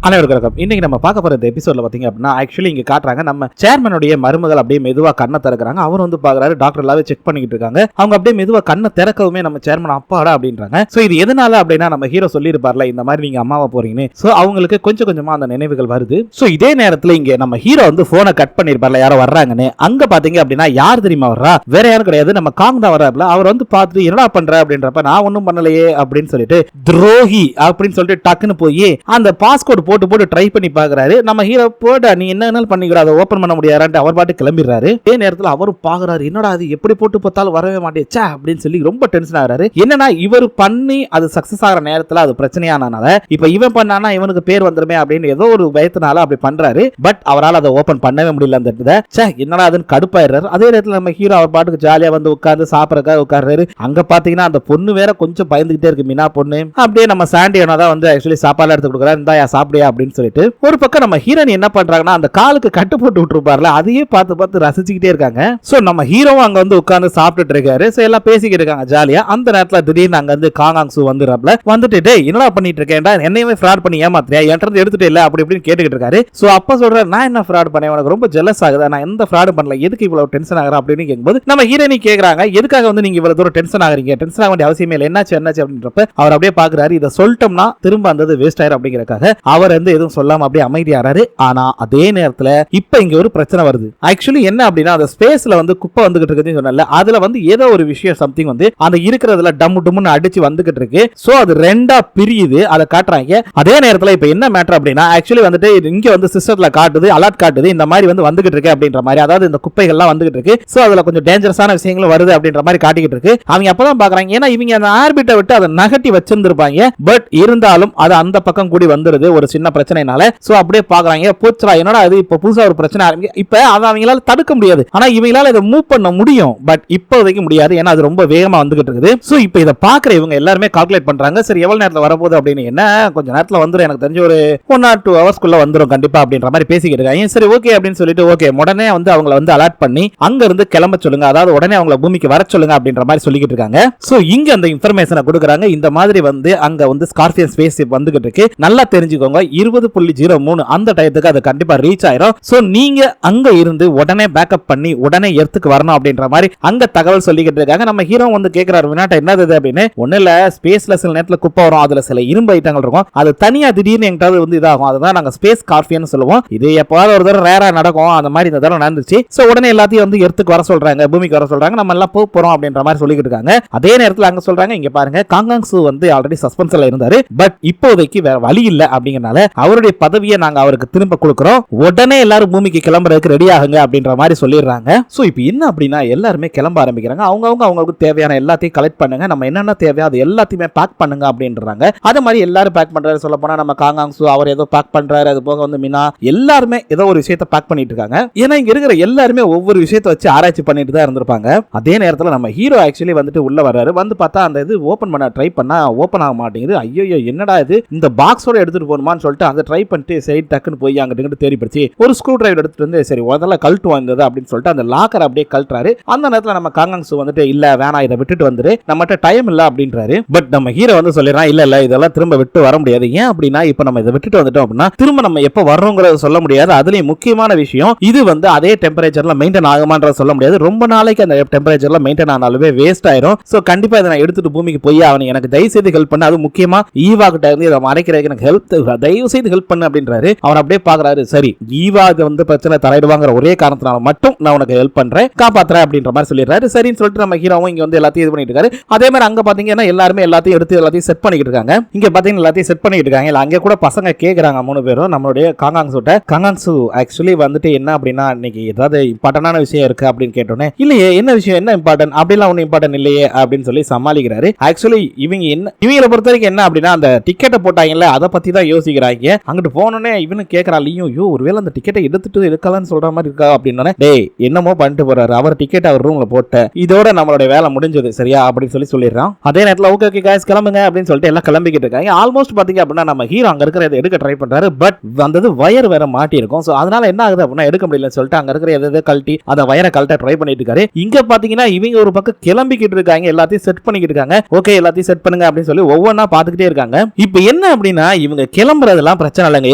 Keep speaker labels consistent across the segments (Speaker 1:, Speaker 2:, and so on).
Speaker 1: அனைவருக்கும் இன்னைக்கு நம்ம பார்க்க போற இந்த எபிசோட்ல பாத்தீங்க அப்படின்னா ஆக்சுவலி இங்க காட்டுறாங்க நம்ம சேர்மனுடைய மருமகள் அப்படியே மெதுவா கண்ணை திறக்கிறாங்க. அவர் வந்து பாக்குறாரு, டாக்டர் எல்லாவே செக் பண்ணிட்டு இருக்காங்க. அவங்க அப்படியே மெதுவா கண்ணை திறக்கவுமே நம்ம சேர்மன் அப்பாடா அப்படின்றாங்க. சோ இது எதனால அப்படின்னா நம்ம ஹீரோ சொல்லியிருப்பார்ல இந்த மாதிரி நீங்க அம்மாவை போறீங்கன்னு. சோ அவங்களுக்கு கொஞ்சம் கொஞ்சமா அந்த நினைவுகள் வருது. சோ இதே நேரத்துல இங்க நம்ம ஹீரோ வந்து போனை கட் பண்ணிருப்பார்ல யாரோ வர்றாங்கன்னு. அங்க பாத்தீங்க அப்படின்னா யார் தெரியுமா வர்றா? வேற யாரும் கிடையாது, நம்ம காங் தான் வர்றாப்ல. அவர் வந்து பார்த்துட்டு என்னடா பண்ற அப்படின்றப்ப நான் ஒன்னும் பண்ணலையே அப்படின்னு சொல்லிட்டு துரோகி அப்படின்னு சொல்லிட்டு டக்குன்னு போய் அந்த பாஸ்கோட் போட்டு ட்ரை பண்ணி பாக்குறாரு. நம்ம ஹீரோ போட நீ என்ன பண்ணிக்கிற அதை ஓபன் பண்ண முடியாதுன்னு அவர் பாட்டு கிளம்பிடுறாரு. அதே நேரத்தில் அவரும் பாக்குறாரு, என்னடா அது எப்படி போட்டு பார்த்தாலும் வரவே மாட்டேச்சா அப்படின்னு சொல்லி ரொம்ப டென்ஷன் ஆகுறாரு. என்னன்னா இவர் பண்ணி அது சக்சஸ் ஆகிற நேரத்தில் அது பிரச்சனையானனால இப்ப இவன் பண்ணானா இவனுக்கு பேர் வந்துருமே அப்படின்னு ஏதோ ஒரு பயத்தினால அப்படி பண்றாரு. பட் அவரால் அதை ஓபன் பண்ணவே முடியல. அந்த இடத்துல என்னடா அதுன்னு கடுப்பாயிடுறாரு. அதே நேரத்தில் நம்ம ஹீரோ அவர் பாட்டுக்கு ஜாலியா வந்து உட்கார்ந்து சாப்பிடறதுக்காக உட்கார்றாரு. அங்க பாத்தீங்கன்னா அந்த பொண்ணு வேற கொஞ்சம் பயந்துகிட்டே இருக்கு, மீனா பொண்ணு. அப்படியே நம்ம சாண்டியனா தான் வந்து ஆக்சுவலி சாப்பாடு எடுத்து கொடுக்குறாரு, இந்தாயா சாப்பிடியா அப்படின்னு சொல்லிட்டு. ஒரு பக்கம் நம்ம ஹீரோயின் என்ன பண்றாங்கன்னா அந்த காலுக்கு கட்டு போட்டு விட்டுருப்பார்ல, அதையே பார்த்து ரசிச்சுக்கிட்டே இருக்காங்க. சோ நம்ம ஹீரோவும் அங்க வந்து உட்கார்ந்து சாப்பிட்டுட்டு இருக்காரு. சோ எல்லாம் பேசிக்கிட்டு இருக்காங்க ஜாலியா. அந்த நேரத்துல திடீர்னு அங்க வந்து காங்காங்சு வந்துடுறாப்ல. வந்துட்டு டேய் என்னடா பண்ணிட்டு இருக்கேன்டா, என்னையுமே ஃப்ராட் பண்ணி ஏமாத்துறியா, என்கிட்ட எடுத்துட்டு இல்ல அப்படி இப்படின்னு கேட்டுக்கிட்டு இருக்காரு. சோ அப்ப சொல்றாரு, நான் என்ன ஃப்ராட் பண்ணேன், உனக்கு ரொம்ப ஜெலஸ் ஆகுதா, நான் எந்த ஃப்ராடும் பண்ணல, எதுக்கு இவ்வளவு டென்ஷன் ஆகுற அப்படின்னு கேட்கும்போது நம்ம ஹீரோயினி கேக்குறாங்க, எதுக்காக வந்து நீங்க இவ்வளவு தூரம் டென்ஷன் ஆகுறீங்க, டென்ஷன் ஆக வேண்டிய அவசியமே இல்லை, என்னாச்சு அப்படின்றப்ப அவர் அப்படியே பாக்குறாரு, இதை சொல்லிட்டோம்னா திரும்ப அந்த வேஸ்ட் ஆயிரும் அப்படிங்கறக்காக அவர் வந்து எதுவும் சொல்லாம அப்படியே அமைதியாறாரு. ஆனா அதே நேரத்துல இப்ப இங்க ஒரு பிரச்சனை வருது. ஆக்சுவலி என்ன அப்படின்னா அந்த ஸ்பேஸ்ல வந்து குப்பை வந்துகிட்டு இருக்குன்னு சொன்னல, அதுல வந்து ஏதோ ஒரு விஷயம் சம்திங் வந்து அந்த இருக்கிறதுல டம்மு டும்னு அடிச்சு வந்துகிட்டு இருக்கு. சோ அது ரெண்டா பிரியுது, அதை காட்டுறாங்க. அதே நேரத்துல இப்ப என்ன மேட்டர் அப்படின்னா ஆக்சுவலி வந்துட்டு இங்க வந்து சிஸ்டத்துல காட்டுது, அலர்ட் காட்டுது, இந்த மாதிரி வந்து வந்துகிட்டு இருக்கு அப்படின்ற மாதிரி, அதாவது இந்த குப்பைகள்லாம் வந்துகிட்டு இருக்கு. சோ அதுல கொஞ்சம் டேஞ்சரஸான விஷயங்களும் வருது அப்படின்ற மாதிரி காட்டிக்கிட்டு இருக்கு. அவங்க அப்பதான் பாக்குறாங்க, ஏன்னா இவங்க அந்த ஆர்பிட்டை விட்டு அதை நகட்டி வச்சிருந்திருப்பாங்க. பட் இருந்தாலும் அது அந்த பக்கம் கூடி வந்துருது ஒரு சின்ன பிரச்சனைனால. சோ அப்படியே பாக்குறாங்க, போச்சுடா என்னடா அது இப்ப புதுசா ஒரு பிரச்சனை ஆரம்பிக்க. இப்ப அதை அவங்களால தடுக்க முடியாது, ஆனா இவங்களால இதை மூவ் பண்ண முடியும். பட் இப்போதைக்கு முடியாது, ஏன்னா அது ரொம்ப வேகமா வந்துகிட்டு இருக்குது. சோ இப்போ இதை பாக்குற இவங்க எல்லாருமே கால்குலேட் பண்றாங்க, சரி எவ்வளவு நேரத்துல வரப்போகுது அப்படின்னு. என்ன கொஞ்ச நேரத்துல வந்துடும், எனக்கு தெரிஞ்ச ஒரு 1 or 2 hours வந்துடும் கண்டிப்பா அப்படின்ற மாதிரி பேசிக்கிட்டு இருக்காங்க. சரி ஓகே அப்படின்னு சொல்லிட்டு ஓகே உடனே வந்து அவங்களை வந்து அலர்ட் பண்ணி அங்க இருந்து கிளம்ப சொல்லுங்க, அதாவது உடனே அவங்களை பூமிக்கு வர சொல்லுங்க அப்படின்ற மாதிரி சொல்லிக்கிட்டு இருக்காங்க. சோ இங்க அந்த இன்ஃபர்மேஷனை கொடுக்குறாங்க, இந்த மாதிரி வந்து அங்க வந்து ஸ்கார்பியன் ஸ்பேஸ் ஷிப் வந்துகிட்டு இருக்கு, நல்லா தெரிஞ்சுக்கோங்க 20.03 அந்த டயத்துக்கு அது கண்டிப்பா ரீச் ஆயிரும். சோ நீங்க அங்க இருந்து உடனே பேக்கப் பண்ணி உடனே எர்த்துக்கு வரணும் அப்படின்ற மாதிரி அங்க தகவல் சொல்லிக்கிட்டு இருக்காங்க. நம்ம ஹீரோ வந்து கேக்குறாரு, வினாட்ட என்னது அப்படின்னு. ஒண்ணு இல்ல, ஸ்பேஸ்ல சில நேரத்துல குப்பை வரும், அதுல சில இரும்பு ஐட்டங்கள் இருக்கும், அது தனியா திடீர்னு எங்கிட்டாவது வந்து இதாகும், அதுதான் நாங்க ஸ்பேஸ் ஸ்கார்பியன் சொல்லுவோம். இது எப்போதாவது ஒரு தடவை ரேரா நடக்கும், அந்த மாதிரி இந்த தடவை நடந்துச்சு. சோ உடனே எல்லாத்தையும் வந்து எர்த்துக்கு வர சொல்றாங்க, பூமிக்கு வர சொல்றாங்க, நம்ம எல்லாம் போறோம் அப்படின்ற மாதிரி சொல்லிக்கிட்டு இருக்காங்க. அதே நேரத்துல அங்க சொல்றாங்க, இங்க பாருங்க காங்காங்சு வந்து ஆல்ரெடி சஸ்பென்ஸ்ல இருந்தாரு, பட் இப்போதைக்கு வேற வழி இல்ல அப்படிங்கறனால அவருடைய பதவியை நாங்க அவருக்கு திரும்ப கொடுக்கிறோம், உடனே எல்லாரும் பூமிக்கு கிளம்புறதுக்கு ரெடி ஆகுங்க அப்படின்ற மாதிரி சொல்லிடுறாங்க. சோ இப்போ என்ன அப்படின்னா எல்லாருமே கிளம்ப ஆரம்பிக்கிறாங்க. அவங்களுக்கு தேவையான எல்லாத்தையும் கலெக்ட் பண்ணுங்க, நம்ம என்னென்ன தேவையோ அது எல்லாத்தையுமே பேக் பண்ணுங்க அப்படின்றாங்க. அதே மாதிரி எல்லாரும் பேக் பண்றாரு. சொல்ல போனா நம்ம காங்காங்சு அவர் ஏதோ பேக் பண்றாரு, அது போக வந்து மினா எல்லாருமே ஏதோ ஒரு விஷயத்தை பேக் பண்ணிட்டு இருக்காங்க. ஏன்னா இங்க இருக்கிற எல்லாருமே ஒவ்வொரு விஷயத்தை வச்சு ஆராய்ச்சி பண்ணிட்டு தான் இருந்திருப்பாங்க. அதே நேரத்தில் நம்ம ஹீரோ ஆக்சுவலி வந்துட்டு உள்ள வர்றாரு. வந்து பார்த்தா அந்த இது ஓபன் பண்ண ட்ரை பண்ணா ஓபன் ஆக மாட்டேங்குது. ஐயோ என்னடா இது, இந்த பாக்ஸோட எடுத்துட்டு போகணுமான்னு சொல்லிட்டு அதை ட்ரை பண்ணிட்டு சரி டக்குன்னு போய் அங்கிட்டு தேடி பிடிச்சி ஒரு ஸ்க்ரூ டிரைவர் எடுத்துட்டு வந்து சரி முதல்ல கழட்டு வந்தது அப்படின்னு சொல்லிட்டு அந்த லாக்கர் அப்படியே கழட்டுறாரு. அந்த நேரத்தில் நம்ம காங்காங்சு வந்துட்டு இல்ல வேணாம் இதை விட்டுட்டு வந்துரு, நம்மகிட்ட டைம் இல்ல அப்படின்றாரு. பட் நம்ம ஹீரோ வந்து சொல்லிடுறான், இல்ல இதெல்லாம் திரும்ப விட்டு வர முடியாது. ஏன் அப்படின்னா இப்ப நம்ம இதை விட்டுட்டு வந்துட்டோம் அப்படின்னா திரும்ப நம்ம எப்ப வர்றோங்கிறத சொல்ல முடியாது. அதுலயும் முக்கியமான விஷயம் இது வந்து அதே டெம்பரேச்சர்ல மெயின்டைன் ஆகுமான்றத சொல்ல முடியாது. ரொம்ப நாளைக்கு அந்த டெம்பரேச்சர்ல மெயின்டைன் ஆனாலுமே வேஸ்ட் ஆயிரும். சோ கண்டிப்பா இதை நான் எடுத்துட்டு பூமிக்கு போய் அவனை எனக்கு தயவு செய்து ஹெல்ப் பண்ணு, அது முக்கியமா ஈவா கிட்ட இருந்து இதை மறைக்கிறதுக்கு எனக்கு தயவு செய்து ஹெல்ப் பண்ணு அப்படின்றாரு. அவர் அப்படியே பாக்குறாரு, சரி ஈவா வந்து பிரச்சனை தலையிடுவாங்கிற ஒரே காரணத்தினால மட்டும் நான் உனக்கு ஹெல்ப் பண்றேன், காப்பாத்துறேன் அப்படின்ற மாதிரி சொல்லிடுறாரு. சரின்னு சொல்லிட்டு நம்ம ஹீரோவும் இங்க வந்து எல்லாத்தையும் இது பண்ணிட்டு இருக்காரு. அதே மாதிரி அங்க பாத்தீங்கன்னா எல்லாருமே எல்லாத்தையும் எடுத்து எல்லாத்தையும் செட் பண்ணிட்டு இருக்காங்க. இங்க பாத்தீங்கன்னா எல்லாத்தையும் செட் பண்ணிட்டு இருக்காங்க. இல்ல அங்க கூட பசங்க கேக்குறாங்க 3 பேரும் நம்மளுடைய காங்காங்சு ஆக்சுவலி வந்துட்டு என்ன அப்படின்னா இன்னைக்கு ஏதாவது இம்பார்ட்டன்டான விஷயம் இருக்கு அப்படின்னு கேட்டோன்னே இல்லையே என்ன விஷயம் என்ன இம்பார்ட்டன்ட் அப்படிலாம் ஒன்னும் இம்பார்ட்டன்ட் இல்லையே அப்படின்னு சொல்லி சமாளிக்கிறாரு. ஆக்சுவலி இவங்களை பொறுத்த வரைக்கும் என்ன அப்படின்னா அந்த டிக்கெட்டை போட்டாங்கல்ல அதை பத்தி தான் யோசிக்கிறாங்க. அங்கிட்டு போனோன்னே இவனு கேட்கறான், ஐயோ ஒருவேளை அந்த டிக்கெட்டை எடுத்துட்டு இருக்கலாம்னு சொல்ற மாதிரி இருக்கா அப்படின்னு. டேய் என்னமோ பண்ணிட்டு போறாரு, அவர் டிக்கெட் அவர் ரூம்ல போட்ட இதோட நம்மளோட வேலை முடிஞ்சது சரியா அப்படின்னு சொல்லிடுறான். அதே நேரத்தில் ஓகே காய்ஸ் கிளம்புங்க அப்படின்னு சொல்லிட்டு எல்லாம் கிளம்பிக்கிட்டு இருக்காங்க. ஆல்மோஸ்ட் பாத்தீங்க அப்படின்னா நம்ம ஹீரோ அங்க இருக்கிற எடுக்க ட்ரை பண்றாரு. பட் வந்தது வயர் வேற மாட்டி இருக்கும். சோ அதனால என்ன ஆகுது அப்படின்னா எடுக்க முடியலன்னு சொல்லிட்டு அங்க இருக்கிற எதை கழட்டி அந்த வயரை கழட்ட ட்ரை பண்ணிட்டு இருக்காரு. இங்க பாத்தீங்கன்னா இவங்க ஒரு பக்கம் கிளம்பிக்கிட்டு இருக்காங்க, எல்லாத்தையும் செட் பண்ணிக்கிட்டு இருக்காங்க. ஓகே எல்லாத்தையும் செட் பண்ணுங்க அப்படின்னு சொல்லி ஒவ்வொன்னா பாத்துக்கிட்டே இருக்காங்க. இப்போ என்ன அப்படின்னா இவங்க கிளம்புற அதெல்லாம் பிரச்சனை இல்லைங்க,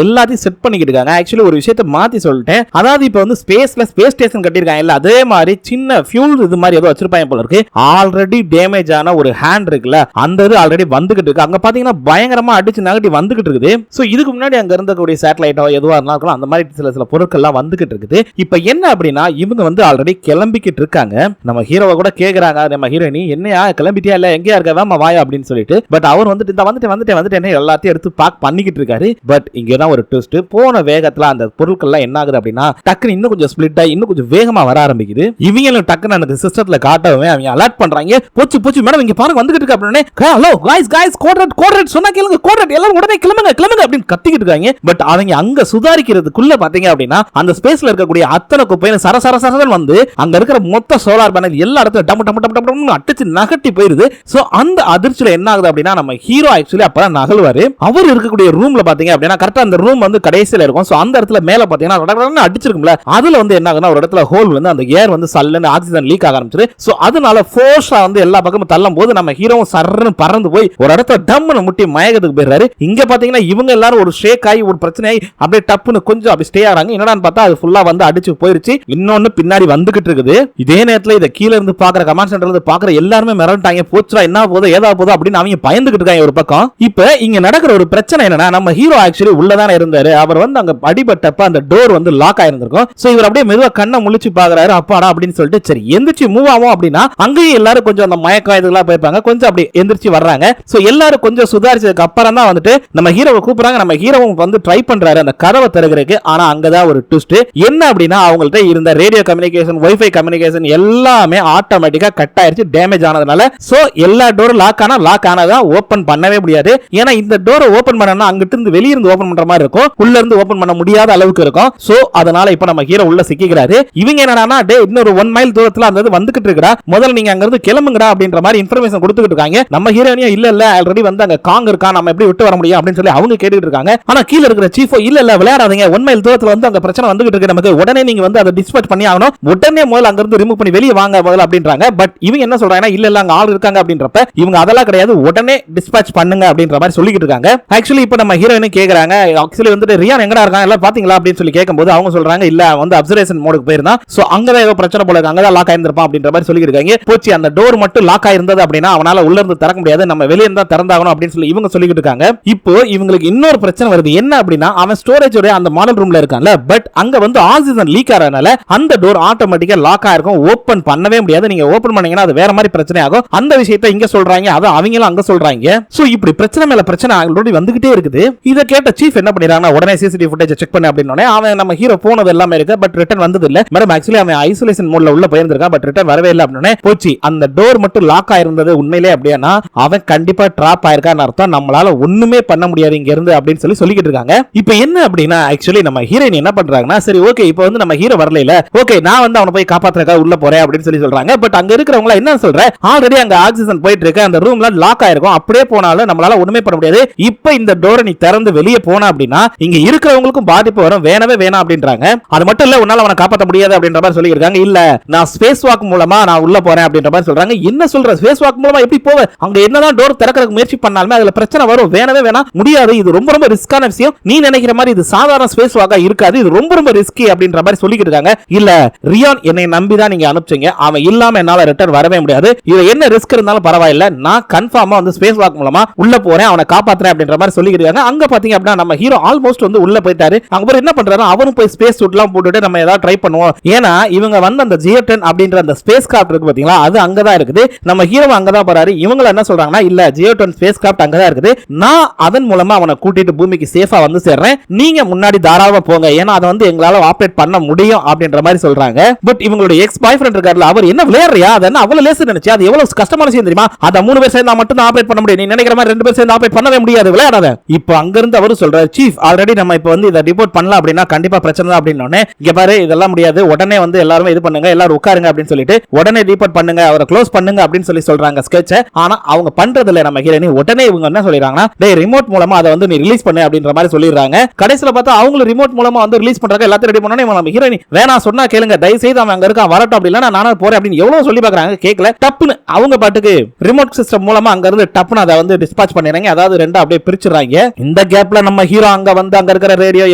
Speaker 1: எல்லாத்தையும் செட் பண்ணிக்கிட்டு இருக்காங்க. ஆக்சுவலி ஒரு விஷயத்தை மாத்தி சொல்லிட்டேன். அதாவது இப்ப வந்து ஸ்பேஸ்ல ஸ்பேஸ் ஸ்டேஷன் கட்டிருக்காங்க இல்ல, அதே மாதிரி சின்ன ஃபியூல் இது மாதிரி ஏதோ வச்சிருப்பாங்க போல இருக்கு. ஆல்ரெடி டேமேஜ் ஆன ஒரு ஹேண்ட் இருக்குல்ல, அந்த இது ஆல்ரெடி வந்துகிட்டு இருக்கு. அங்க பாத்தீங்கன்னா பயங்கரமா அடிச்சு நகட்டி வந்துகிட்டு இருக்குது. சோ இதுக்கு முன்னாடி அங்க இருந்தக்கூடிய சேட்டலைட்டோ எதுவா இருந்தாலும் அந்த மாதிரி சில பொருட்கள்லாம் வந்துகிட்டு இருக்குது. இப்ப என்ன அப்படின்னா இவங்க வந்து ஆல்ரெடி கிளம்பிக்கிட்டு இருக்காங்க. நம்ம ஹீரோவை கூட கேக்குறாங்க, நம்ம ஹீரோயினி என்னையா கிளம்பிட்டியா இல்ல, எங்கயா இருக்க, வேமா வாயா அப்படின்னு சொல்லிட்டு. பட் அவர் வந்துட்டு இந்த வந்துட்டு எல்லாத்தையும் எடுத்து பாக் பண்ணிக்கிட்டு இருக்காரு. பட் இங்கதான் ஒரு ட்விஸ்ட். போன வேகத்துல அந்த பொருட்கள்லாம் என்ன ஆகுது அப்படின்னா டக்குனு இன்னும் கொஞ்சம் ஸ்பிளிட் ஆகி இன்னும் கொஞ்சம் வேகமா வர ஆரம்பிக்குது. இவங்களும் டக்குன்னு அந்த சிஸ்டத்துல காட்டவே அவங்க அலர்ட் பண்றாங்க. போச்சு மேடம் இங்க பாருங்க வந்துகிட்டு இருக்கு அப்படின்னு. ஹலோ गाइस கோட்ரேட் சொன்னா கேளுங்க, கோட்ரேட் எல்லாரும் உடனே கிளம்புங்க அப்படின்னு கத்திக்கிட்டு இருக்காங்க. பட் அவங்க அங்க சுதாரிக்கிறதுக்குள்ள பாத்தீங்க அப்படின்னா அந்த ஸ்பேஸ்ல இருக்கக்கூடிய அத்தனை குப்பையும் சரசரசரன் வந்து அங்க இருக்கிற மொத்த சோலார் பேனல் எல்லா இடத்துல டம்மு அடிச்சு நகட்டி போயிருது. சோ அந்த அதிர்ச்சியில என்ன ஆகுது அப்படின்னா நம்ம ஹீரோ ஆக்சுவலி அப்பதான் நகல்வாரு. அவர் இருக்கக்கூடிய ரூம்ல பாத்தீங்க அப்படின்னா கரெக்டா அந்த ரூம் வந்து கடைசியில இருக்கும். சோ அந்த இடத்துல மேல பாத்தீங்கன்னா அடிச்சிருக்கும்ல, அதுல வந்து என்ன ஆகுதுன்னா ஒரு இடத்துல ஹோல் வந்து அந்த ஏர் வந்து சல்லுன்னு ஆக்சிஜன் லீக் ஆக ஆரம்பிச்சிரு. சோ அதனால ஃபோர்ஸா வந்து எல்லா பக்கமும் தள்ளும் போது நம்ம ஹீரோவும் சர்றன்னு பறந்து போய் ஒரு இடத்துல டம்னு முட்டி மயக்கத்துக்கு போயிடுறாரு. இங்க பாத்தீங்கன்னா இவங்க எல்லாரும் ஒரு ஷேக் ஆகி ஒரு பிரச்சனை அப்படியே டப்புன்னு கொஞ்சம் அப்படி ஸ்டே ஆறாங்க. என்னடான்னு பார்த்தா அது ஃபுல்லா வந்து அடிச்சு போயிருச்சு. இன்னொன்னு பின்னாடி வந்துகிட்டு இருக்குது. இதே நேரத்துல இத கீழ இருந்து பாக்குற கமாண்ட் சென்டர்ல இருந்து பாக்குற எல்லாருமே மிரண்டாங்க. போச்சுடா என்ன போதோ ஏதா போதோ அப்படின்னு அவங்க பயந்துகிட்டு இருக்காங்க ஒரு பக்கம். இப்ப இங்க நடக்கிற ஒரு பிரச்சனை என்னன்னா நம்ம ஹீரோ ஆக்சுவலி உள்ளதானே இருந்தாரு. அவர் வந்து அங்க அடிபட்டப்ப அந்த டோர் வந்து லாக் ஆயிருந்திருக்கும். சோ இவர் அப்படியே மெதுவா கண்ணை முழிச்சு பாக்குறாரு. அப்பாடா அப்படின்னு சொல்லிட்டு சரி எந்திரிச்சு மூவ் ஆகும் அப்படின்னா அங்கேயும் எல்லாரும் கொஞ்சம் அந்த மயக்கம் இதெல்லாம் போயிருப்பாங்க. கொஞ்சம் அப்படி எந்திரிச்சு வர்றாங்க. சோ எல்லாரும் கொஞ்சம் சுதாரிச்சதுக்கு அப்புறம் தான் வந்துட்டு நம்ம ஹீரோவை கூப்பிடுறாங்க. நம்ம ஹீரோவும் வந்து ட்ரை பண்றாரு அந்த கதவை திறக்கிறதுக்கு. ஆனா அங்கதான் ஒரு ட்விஸ்ட் என்ன அப்படின்னா அவங்கள்ட்ட இருந்த ரேடியோ கம்யூனிகேஷன் வைஃபை கம்யூனிகேஷன் எல்லாமே ஆட்டோமேட்டிக்கா கட் ஆயிருச்சு டேமேஜ் ஆனதுனால. சோ எல்லா டோரும் லாக் ஆனதா ஓபன் பண்ணவே முடியாது. ஏன்னா இந்த டோரை ஓபன் பண்ணா அங்கிட்டு இருந்து வெளிய இருந்து ஓபன் பண்ற மாதிரி இருக்கும், உள்ள இருந்து ஓபன் பண்ண முடியாத அளவுக்கு இருக்கும். சோ அதனால இப்ப நம்ம ஹீரோ உள்ள சிக்கிக்கிறாரு. இவங்க என்னன்னா டே இன்னொரு 1 மைல் தூரத்துல அந்த வந்துகிட்டு இருக்கா, முதல்ல நீங்க அங்க இருந்து கிளம்புங்கடா அப்படின்ற மாதிரி இன்ஃபர்மேஷன் கொடுத்துட்டு இருக்காங்க. நம்ம ஹீரோனியா இல்ல ஆல்ரெடி வந்து அங்க காங் இருக்கா, நம்ம எப்படி விட்டு வர முடியும் அப்படின்னு சொல்லி அவங்க கேட்டுட்டு இருக்காங்க. ஆனா கீழ இருக்கிற சீஃபோ இல்ல விளையாடாதீங்க, 1 மைல் தூரத்துல வந்து அங்க பிரச்சனை வந்துகிட்டு இருக்கு, நமக்கு உடனே நீங்க வந்து அதை டிஸ்பேட்ச் பண்ணி ஆகணும், உடனே முதல்ல அங்க இருந்து ரிமூவ் பண்ணி வெளியே வாங்க முதல்ல அப்படின்றாங்க. பட் இவங்க என்ன சொல்றாங்கன்னா இல்ல அங்க ஆள் இருக்காங்க அப்படின்றப்ப இவங்க அதெல்லாம் கிடையாது, உடனே டிஸ்பேட்ச் பண்ணுங்க அப்படின்ற மாதிரி சொல்லிட்டு இருக்காங்க. ஆக்சுவலி இப்ப நம்ம ஹீரோயின் கேக்குறாங்க ஆக்சுவலி வந்து ரியான் எங்கடா இருக்காங்க எல்லாம் பாத்தீங்களா அப்படின்னு சொல்லி கேட்கும்போது அவங்க சொல்றாங்க இல்ல வந்து அப்சர்வேஷன் மோடுக்கு போயிருந்தா, சோ அங்கதான் ஏதோ பிரச்சனை போல இருக்கு, அங்கதான் லாக் ஆயிருந்திருப்பான் அப்படின்ற மாதிரி சொல்லிட்டு இருக்காங்க. போச்சு அந்த டோர் மட்டும் லாக் ஆயிருந்தது அப்படின்னா அவனால உள்ள இருந்து திறக்க முடியாது, நம்ம வெளியே இருந்தா திறந்தாகணும் அப்படின்னு சொல்லி இவங்க சொல்லிட்டு இருக்காங்க. இப்போ இவங்களுக்கு இன்னொரு பிரச்சனை வருது. என்ன அப்படின்னா அவன் ஸ்டோரேஜோட அந்த மாடல் ரூம்ல இருக்கான்ல, பட் அங்க வந்து ஆக்சிஜன் லீக் ஆறனால அந்த டோர் ஆட்டோமேட்டிக்கா லாக் ஆயிருக்கும், ஓபன் பண்ணவே முடியாது. நீங்க ஓபன் பண்ணீங்கன்னா அது வேற மாதிரி பிரச்சனை ஆகும். அந்த விஷயத்தை இங்க சொல்றாங்க, அது அவங்களும் அங்க சொல்றாங்க. சோ இப்படி பிரச்சனை மேல பிரச்சனை ஆல்ரெடி வந்துகிட்டே இருக்குது. இத கேட்ட சீஃப் என்ன பண்ணிராங்கன்னா உடனே சிசிடிவி ஃபுட்டேஜ் செக் பண்ணு அப்படினோனே அவன் நம்ம ஹீரோ போனது எல்லாமே இருக்கு, பட் ரிட்டர்ன் வந்தது இல்ல. மேடம் ஆக்சுவலி அவன் ஐசோலேஷன் மோட்ல உள்ள போயிருந்திருக்கான், பட் ரிட்டர்ன் வரவே இல்ல அப்படினே போச்சு. அந்த டோர் மட்டும் லாக் ஆயிருந்தது உண்மையிலே அப்படினா அவன் கண்டிப்பா டிராப் ஆயிருக்கான்னு அர்த்தம், நம்மளால ஒண்ணுமே பண்ண முடியாது இங்க இருந்து அப்படின்னு சொல்லிக்கிட்டு இருக்காங்க. இப்போ என்ன அப்படின்னா ஆக்சுவலி நம்ம ஹீரோயின் என்ன பண்றாங்கன்னா சரி ஓகே இப்போ வந்து நம்ம ஹீரோ வரல இல்ல, ஓகே நான் வந்து அவனை போய் காப்பாத்துறதுக்காக உள்ள போறேன் அப்படின்னு சொல்றாங்க. பட் அங்க இருக்கிறவங்க என்ன சொல்ற ஆல்ரெடி அங்க ஆக்சிஜன் போயிட்டு இருக்கு, அந்த ரூம்ல லாக் ஆயிருக்கும், அப்படியே போனாலும் நம்மளால ஒண்ணுமே பண்ண முடியாது. இப்போ இந்த டோரை நீ திறந்து வெளியே போனா அப்படின்னா இங்க இருக்கிறவங்களுக்கும் பாதிப்பு வரும், வேணவே வேணாம் அப்படின்றாங்க. அது மட்டும் இல்ல உன்னால அவனை காப்பாற்ற முடியாது அப்படின்ற மாதிரி சொல்லியிருக்காங்க. இல்ல நான் ஸ்பேஸ் வாக் மூலமா நான் உள்ள போறேன் அப்படின்ற மாதிரி சொல்றாங்க. என்ன சொல்ற ஸ்பேஸ் வாக் மூலமா எப்படி போவ, அங்க என்னதான் டோர் திறக்கிறதுக்கு முயற்சி பண்ணாலுமே அதுல பிரச்சனை வரும், வேணவே வேணாம் முடியாது, இது ரொம்ப ரொம்ப ரிஸ்கான விஷயம், நீ நினைக்கிற மாதிரி இது சாதாரண ஸ்பேஸ் வாக்கா இருக்காது, இது ரொம்ப ரொம்ப ரிஸ்கி அப்படின்ற மாதிரி சொல்லிக்கிட்டு இருக்காங்க. இல்ல ரியான் என்னை நம்பி தான் நீங்க அனுப்பிச்சீங்க, அவன் இல்லாம என்னால ரிட்டர்ன் வரவே முடியாது, இது என்ன ரிஸ்க் இருந்தாலும் பரவாயில்ல, நான் கன்ஃபார்மா வந்து ஸ்பேஸ் வாக் மூலமா உள்ள போறேன், அவனை காப்பாத்துறேன் அப்படின்ற மாதிரி சொல்லிக்கிட்டு இருக்காங்க. அங்க பாத்தீங்க அப்படின்னா நம்ம ஹீரோ ஆல்மோஸ்ட் வந்து உள்ள போயிட்டாரு. அங்க என்ன பண்றாரு அவரும் போய் ஸ்பேஸ் சூட் எல்லாம் போட்டுட்டு நம்ம ஏதாவது ட்ரை பண்ணுவோம், ஏன்னா இவங்க வந்து அந்த ஜியோ10 அப்படின்ற அந்த ஸ்பேஸ் கிராஃப்ட் இருக்கு பாத்தீங்களா, அது அங்கதான் இருக்குது, நம்ம ஹீரோ அங்கதான் போறாரு. இவங்க என்ன சொல்றாங்கன்னா இல்ல ஜியோ10 ஸ்பேஸ் கிராஃப்ட் அங்கதான் இருக்குது, நான் அதன் மூலமா அவனை கூட்டிட்டு பூமிக்கு சேஃபா வந்து சேர்றேன், நீங்க முன்னாடி தாராளமா போங்க, ஏன்னா அதை வந்து எங்களால ஆபரேட் பண்ண முடியும் அப்படின்ற மாதிரி சொல்றாங்க. பட் இவங்களுடைய எக்ஸ் பாய் ஃப்ரெண்ட் இருக்காருல, அவர் என்ன விளையாடுறியா, அது என்ன அவ்வளவு லேசு நினைச்சு, அது எவ்வளவு கஷ்டமான விஷயம் தெரியுமா, அத 3 பேர் சேர்ந்தா மட்டும் ஆபரேட் பண்ண முடியும், நீ நினைக்கிற மாதிரி 2 பேர் சேர்ந்து ஆபரேட் பண்ணவே முடியாது, விளையாடாத. இப்போ அங்க இருந்து அவர் சொல்றாரு சீஃப் ஆல்ரெடி நம்ம இப்போ வந்து இத ரிப்போர்ட் பண்ணலாம் அப்படினா கண்டிப்பா பிரச்சனை தான் அப்படினோனே, இங்க பாரு இதெல்லாம் முடியாது, உடனே வந்து எல்லாரும் இது பண்ணுங்க, எல்லாரும் உட்காருங்க அப்படின்னு சொல்லிட்டு உடனே ரிப்போர்ட் பண்ணுங்க, அவரை க்ளோஸ் பண்ணுங்க அப்படின்னு சொல்றாங்க ஸ்கெட்ச். ஆனா அவங்க பண்றது இல்ல நம்ம ஹீரோனி, உடனே இவங்க என்ன சொல்றாங்கன்னா டேய் ரிமோட் மூலமா அதை வந்து நீ ரிலீஸ் பண்ணு அப்படின்ற மாதிரி சொல்லிடுறாங்க. கடைசில பார்த்தா அவங்க ரிமோட் மூலமா வந்து ரிலீஸ் பண்றாங்க, எல்லாத்தையும் ரெடி பண்ணனே நம்ம ஹீரோனி வேணா சொன்னா கேளுங்க, தயவு செய்து அவன் அங்க இருக்கான் வரட்டும் அப்படி இல்ல நானே போறேன் அப்படின்னு எவ்வளவு சொல்லி பார்க்கறாங்க, கேட்கல. டப்புன்னு அவங்க பாட்டுக்கு ரிமோட் சிஸ்டம் மூலமா அங்க இருந்து டப்புன்னு அதை வந்து டிஸ்பாட்ச் பண்ணிடுறாங்க, அதாவது ரெண்டா அப்படியே பிரிச்சுறாங்க. இந்த கேப்ல நம்ம ஹீரோ அங்க வந்து அங்க இருக்கிற ரேடியோ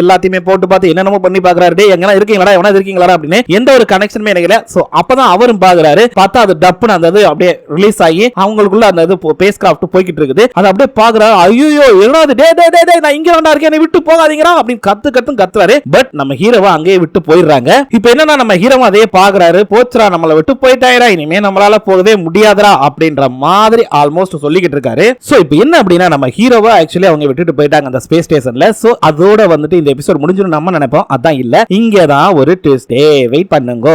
Speaker 1: எல்லாத்தையுமே போட்டு பார்த்து என்னென்னமோ பண்ணி பாக்குறாரு. டேய் எங்கனா இருக்கீங்களா, எவனா இருக்கீங்களா அப்படின்னு எந்த ஒரு கனெக்ஷனுமே நினைக்கல. சோ அப்பதான் அவரும் பாக்குறாரு. பார்த்தா அது டப்புன்னு அந்த இது அப்படியே ரிலீஸ் ஆகி அவங்களுக்குள்ள அந்த இது பேஸ் கிராஃப்ட் போய்கிட்டு இருக்குது. அது அப்படியே பாக்குறாரு. ஐயோ என்னது, டே டே டே டே நான் இங்க வேண்டா இருக்கேன், என்னை விட்டு போகாதீங்கடா அப்படின்னு கத்துறாரு. பட் நம்ம ஹீரோவா அங்கேயே விட்டு போயிடுறாங்க. இப்போ என்னன்னா நம்ம ஹீரோவும் அதே பாக்குறாரு. போச்சுரா நம்மள விட்டு போயிட்டாயிரா, இனிமே நம்மளால போகவே முடியாதுடா அப்படின்ற மாதிரி ஆல்மோஸ்ட் சொல்லிக்கிட்டு இருக்காரு. சோ இப்போ என்ன அப்படின்னா நம்ம ஹீரோவா ஆக்சுவலி அவங்க விட்டுட்டு போயிட்டாங்க அந்த ஸ்பேஸ் ஸ்டேஷன்ல. சோ அதோட வந்துட்டு இந்த எபிசோட் முடிஞ்சிடும் நம்ம நினைப்போம். அதான் இல்ல, இங்கதான் ஒரு ட்விஸ்ட். வெயிட் பண்ணுங்க.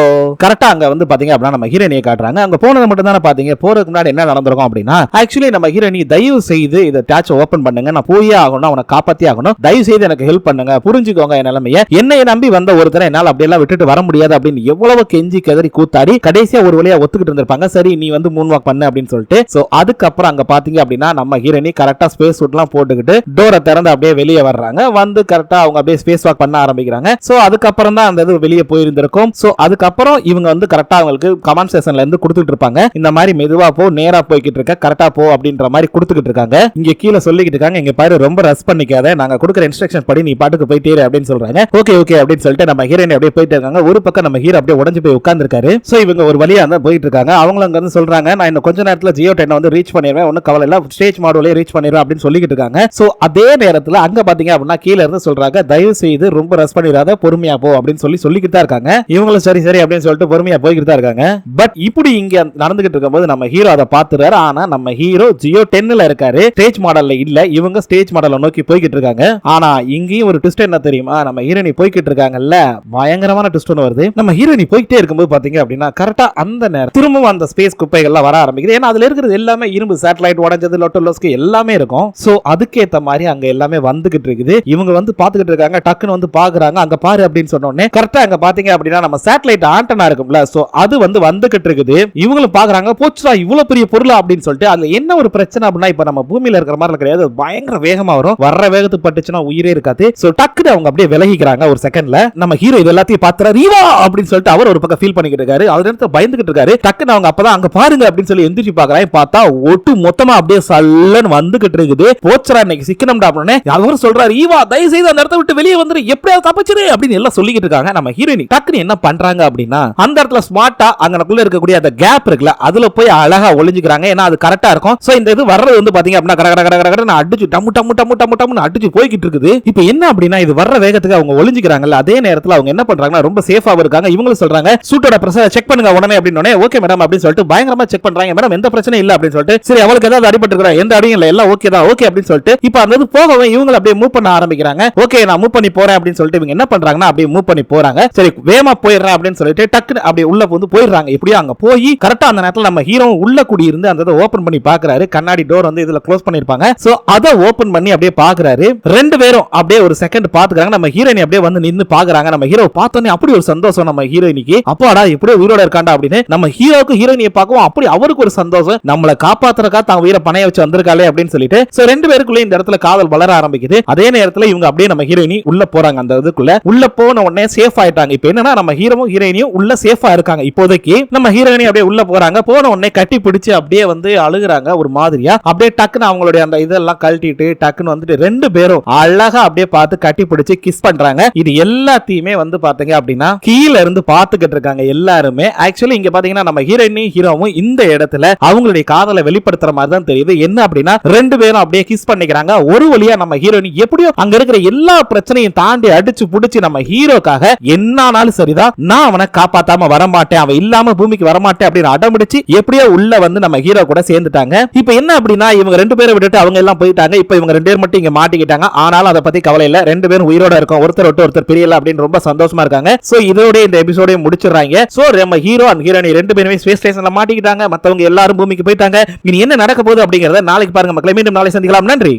Speaker 1: கரெக்டா அங்க வந்து பாத்தீங்க அப்படின்னா நம்ம ஹீரோனியை காட்டுறாங்க. அங்க போனது மட்டும் தானே பாத்தீங்க. போறதுக்கு முன்னாடி என்ன நடந்திருக்கும் அப்படின்னா ஆக்சுவலி நம்ம ஹீரோனி தயவு செய்து இதை டேட்ச் ஓபன் பண்ணுங்க, நான் போயே ஆகணும், அவனை காப்பாத்தி ஆகணும், தயவு செய்து எனக்கு ஹெல்ப் பண்ணுங்க, புரிஞ்சுக்கோங்க என் நிலைமைய, என்னைய நம்பி வந்த ஒருத்தரை என்னால் அப்படியெல்லாம் விட்டுட்டு வர முடியாது அப்படின்னு எவ்வளவு கெஞ்சி கதறி கூத்தாடி கடைசியா ஒரு வழியா ஒத்துக்கிட்டு இருந்திருப்பாங்க. சரி நீ வந்து மூன் வாக் பண்ணு அப்படின்னு சொல்லிட்டு. சோ அதுக்கப்புறம் அங்க பாத்தீங்க அப்படின்னா நம்ம ஹீரோனி கரெக்டா ஸ்பேஸ் சூட் எல்லாம் போட்டுக்கிட்டு டோரை திறந்து அப்படியே வெளியே வர்றாங்க. வந்து கரெக்டா அவங்க அப்படியே ஸ்பேஸ் வாக் பண்ண ஆரம்பிக்கிறாங்க. சோ அதுக்கப்புறம் தான் அந்த இது வெளியே போயிருந்திருக்கும். சோ அதுக்கப்புறம் இவங்க வந்து கரெக்டா அவங்களுக்கு கமெண்ட் செக்ஷன்ல இருந்து கொடுத்துட்டு இருப்பாங்க. இந்த மாதிரி மெதுவா போ, நேரா போய்கிட்டு இருக்க, கரெக்டா போ அப்படின்ற மாதிரி கொடுத்துக்கிட்டு இருக்காங்க. இங்க கீழே சொல்லிக்கிட்டு இருக்காங்க, இங்க பாரு ரொம்ப ரஷ் பண்ணிக்காத, நாங்க கொடுக்குற இன்ஸ்ட்ரக்ஷன் படி நீ பாட்டுக்கு போயிட்டே அப்படின்னு சொல்றாங்க. ஓகே ஓகே அப்படின்னு சொல்லிட்டு நம்ம ஹீரோயின் அப்படியே போயிட்டு இருக்காங்க. ஒரு பக்கம் நம்ம ஹீரோ அப்படியே உடஞ்சு போய் உட்கார்ந்திருக்காரு. சோ இவங்க ஒரு வழியா தான் போயிட்டு இருக்காங்க. அவங்களும் அங்க வந்து சொல்றாங்க, நான் இன்னும் கொஞ்ச நேரத்துல ஜியோ 10 வந்து ரீச் பண்ணிடுவேன், ஒன்னும் கவலை இல்ல, ஸ்டேஜ் மாடுலே ரீச் பண்ணிடுவேன் அப்படின்னு சொல்லிக்கிட்டு இருக்காங்க. சோ அதே நேரத்துல அங்க பாத்தீங்க அப்படின்னா கீழ இருந்து சொல்றாங்க, தயவு செய்து ரொம்ப ரஷ் பண்ணிடாத, பொறுமையா போ அப்படின்னு சொல்லிக்கிட்டு தான் இருக்காங்க. இவங்களும் சரி சரி அப்படின்னு சொல்லிட்டு பொறுமையா போய்கிட்டு தான் இருக்காங்க. பட் இப்படி இங்க நடந்துகிட்டு இருக்கும்போது நம்ம ஹீரோ அதை பாத்துறாரு. ஆனா நம்ம ஹீரோ ஜியோ 10ல இருக்காரு, ஸ்டேஜ் மாடல்ல இல்ல. இவங்க ஸ்டேஜ் மாடலை நோக்கி போய்கிட்டு இருக்காங்க. ஆனா இங்கேயும் ஒரு ட்விஸ்ட் என்ன தெரியுமா, நம்ம ஹீரோனி போய்கிட்டு இருக்காங்கல்ல, பயங்கரமான ட்விஸ்ட் ஒன்று வருது. நம்ம ஹீரோனி போய்கிட்டே இருக்கும்போது பாத்தீங்க அப்படின்னா கரெக்டா அந்த நேரம் திரும்பவும் அந்த ஸ்பேஸ் குப்பைகள்லாம் வர ஆரம்பிக்குது. ஏன்னா அதுல இருக்கிறது எல்லாமே இரும்பு, சேட்டலைட் உடைஞ்சது, லொட்டோலோஸ்க்கு எல்லாமே இருக்கும். சோ அதுக்கேத்த மாதிரி அங்க எல்லாமே வந்துகிட்டு இருக்குது. இவங்க வந்து பாத்துக்கிட்டு இருக்காங்க. டக்குன்னு வந்து பாக்குறாங்க. அங்க பாரு அப்படின்னு சொன்ன உடனே கரெக்டா அங்க பாத்தீங்க அப்படின்னா நம்ம சேட்டலைட் ஆண்டனா இருக்கும்ல, சோ அது வந்து வந்துகிட்டு இருக்குது. இவங்களும் பாக்குறாங்க, போச்சுடா இவ்வளவு பெரிய பொருளா அப்படின்னு சொல்லிட்டு. அதுல என்ன ஒரு பிரச்சனை அப்படின்னா இப்ப நம்ம பூமியில இருக்கிற மாதிரி கிடையாது, பயங்கர வேகமா வரும், வர்ற வேகத்துக்கு பட்டுச்சுன்னா உயிரே இருக்காது. சோ டக்குன்னு அவங்க அப்படியே விலகிக்கிறாங்க ஒரு செகண்ட்ல. நம்ம ஹீரோ இது எல்லாத்தையும் பாத்துறாரு. ரீவா அப்படின்னு சொல்லிட்டு அவர் ஒரு பக்கம் ஃபீல் பண்ணிக்கிட்டு இருக்காரு. அதுல இருந்து பயந்துகிட்டு இருக்காரு. டக்குன்னு அவங்க அப்பதான் அங்க பாருங்க அப்படின்னு சொல்லி எந்திரிச்சு பாக்குறாங்க. பார்த்தா ஒட்டு மொத்தமா அப்படியே சல்லன்னு வந்துகிட்டு இருக்குது. போச்சுடா இன்னைக்கு சிக்கனம்டா அப்படின்னு அவர் சொல்றாரு. ஈவா தயவு செய்து அந்த இடத்தை விட்டு வெளியே வந்துரு, எப்படியாவது தப்பிச்சிரு அப்படின்னு எல்லாம் சொல்லிக்கிட்டு இருக்காங்க. நம்ம ஹீரோயினி டக்குன்னு என்ன பண்றாங்க அப்படின்னா அந்த இடத்துல ஸ்மார்ட்டா அங்கனக்குள்ள இருக்கக்கூடிய அந்த கேப் இருக்குல்ல, அதுல போய் அழகா ஒளிஞ்சுக்கிறாங்க. ஏன்னா அது கரெக்டா இருக்கும். சோ இந்த இது வர்றது வந்து பாத்தீங்க அப்படின்னா கட கட கட கட அடிச்சு டம்மு டம்மு டம்மு டம்மு டம்னு அடிச்சு போய்கிட்டு இருக்குது. இப்போ என்ன அப்படின்னா இது வர்ற வேகத்துக்கு அவங்க ஒளிஞ்சுக்கிறாங்கல்ல, அதே நேரத்துல அவங்க என்ன பண்றாங்கன்னா ரொம்ப சேஃபா இருக்காங்க. இவங்களும் சொல்றாங்க சூட்டோட பிரஷர் செக் பண்ணுங்க உடனே அப்படின்னு. ஓகே மேடம் அப்படின்னு சொல்லிட்டு பயங்கரமா செக் பண்றாங்க. மேடம் எந்த பிரச்சனையும் இல்ல அப்படின்னு சொல்லிட்டு. சரி அவளுக்கு ஏதாவது அடிபட்டு இருக்கா, எந்த அடியும் இல்ல, எல்லாம் ஓகே தான், ஓகே அப்படின்னு சொல்லிட்டு. இப்போ அந்த போகவே இவங்க அப்படியே மூவ் பண்ண ஆரம்பிக்கிறாங்க. ஓகே நான் மூவ் பண்ணி போறேன் அப்படின்னு சொல்லிட்டு இவங்க என்ன பண்றாங்கன்னா அப்படியே மூவ் பண்ணி போறாங்க. சரி வேகமா போயிடுறேன் அப்படின்னு சொல்லிட்டு டக்குன்னு அப்படியே உள்ள வந்து போயிடுறாங்க. இப்படியே அங்க போய் கரெக்டா அந்த நேரத்துல நம்ம ஹீரோ உள்ள கூடி இருந்து அந்த ஓபன் பண்ணி பாக்குறாரு. கண்ணாடி டோர் வந்து இதுல க்ளோஸ் பண்ணிருப்பாங்க. சோ அதை ஓபன் பண்ணி அப்படியே பாக்குறாரு. ரெண்டு பேரும் அப்படியே ஒரு செகண்ட் பாத்துக்கிறாங்க. நம்ம ஹீரோயினி அப்படியே வந்து நின்னு பாக்குறாங்க. நம்ம ஹீரோ பார்த்தோன்னே அப்படி ஒரு சந்தோஷம் நம்ம ஹீரோயினிக்கு. அப்பாடா இப்படியே உயிரோட இருக்காண்டா அப்படின்னு. நம்ம ஹீரோக்கு ஹீரோயினியை பார்க்கவும் அப்படி அவருக்கு ஒரு சந்தோஷம், நம்மளை காப்பாத்துறதுக்காக தான் உயிரை பணைய வச்சு வந்திருக்காளே அப்படின்னு சொல்லிட்டு. சோ ரெண்டு பேருக்குள்ள இந்த இடத்துல காதல் வளர ஆரம்பிக்குது. அதே நேரத்துல இவங்க அப்படியே நம்ம ஹீரோயினி உள்ள போறாங்க. அந்த இதுக்குள்ள உள்ள போன உடனே சேஃப் ஆயிட்டாங்க. இப்போ என்னன்னா நம்ம ஹீரோவும் ஹீரோயினியும் உள்ள சேஃபா இருக்காங்க. இப்போதைக்கு நம்ம ஹீரோயினி அப்படியே உள்ள போறாங்க. போன உடனே கட்டி பிடிச்சு அப்படியே வந்து அழுகுறாங்க ஒரு மாதிரியா. அப்படியே டக்குன்னு அவங்களுடைய அந்த இதெல்லாம் கழட்டிட்டு டக்குன்னு வந்துட்டு ரெண்டு பேரும் அழகா அப்படியே பார்த்து கட்டி பிடிச்சு கிஸ் பண்றாங்க. இது எல்லாத்தையுமே வந்து பாத்தீங்க அப்படின்னா கீழ இருந்து பாத்துக்கிட்டு இருக்காங்க எல்லாருமே. ஆக்சுவலி இங்க பாத்தீங்கன்னா நம்ம ஹீரோயினி ஹீரோவும் இந்த இடத்துல அவங்களுடைய காதலை வெளிப்படுத்துற மாதிரி தான் தெரியுது. என்ன அப்படின்னா ரெண்டு பேரும் அப்படியே கிஸ் பண்ணிக்கிறாங்க. ஒரு வழியா நம்ம ஹீரோயினி எப்படியோ அங்க இருக்கிற எல்லா பிரச்சனையும் தாண்டி அடிச்சு புடிச்சு நம்ம ஹீரோக்காக என்னானாலும் சரிதான், நான் அவனை காப்பாத்தாம வரமாட்டேன், அவன் இல்லாம பூமிக்கு வரமாட்டேன் அப்படின்னு அடம்பிடிச்சு எப்படியோ உள்ள வந்து நம்ம ஹீரோ கூட சேர்ந்துட்டாங்க. இப்போ என்ன அப்படின்னா இவங்க ரெண்டு பேரை விட்டுட்டு அவங்க எல்லாம் போயிட்டாங்க. இப்போ இவங்க ரெண்டு பேர் மட்டும் இங்க மாட்டிக்கிட்டாங்க. ஆனாலும் அதை பத்தி கவலை இல்ல, ரெண்டு பேரும் உயிரோட இருக்கும், ஒருத்தர் விட்டு ஒருத்தர் பிரியல அப்படின்னு ரொம்ப சந்தோஷமா இருக்காங்க. சோ இதோட இந்த எபிசோட முடிச்சிடுறாங்க. சோ நம்ம ஹீரோ அண்ட் ஹீரோயினி ரெண்டு பேருமே ஸ்பேஸ் ஸ்டேஷன்ல மாட்டிக்கிட்டாங்க. மத்தவங்க எல்லாரும் பூமிக்கு போயிட்டாங்க. இனி என்ன நடக்க போகுது அப்படிங்கறத நாளைக்கு பாருங்க மக்களே. மீண்டும் நாளை சந்திக்கலாம். நன்றி.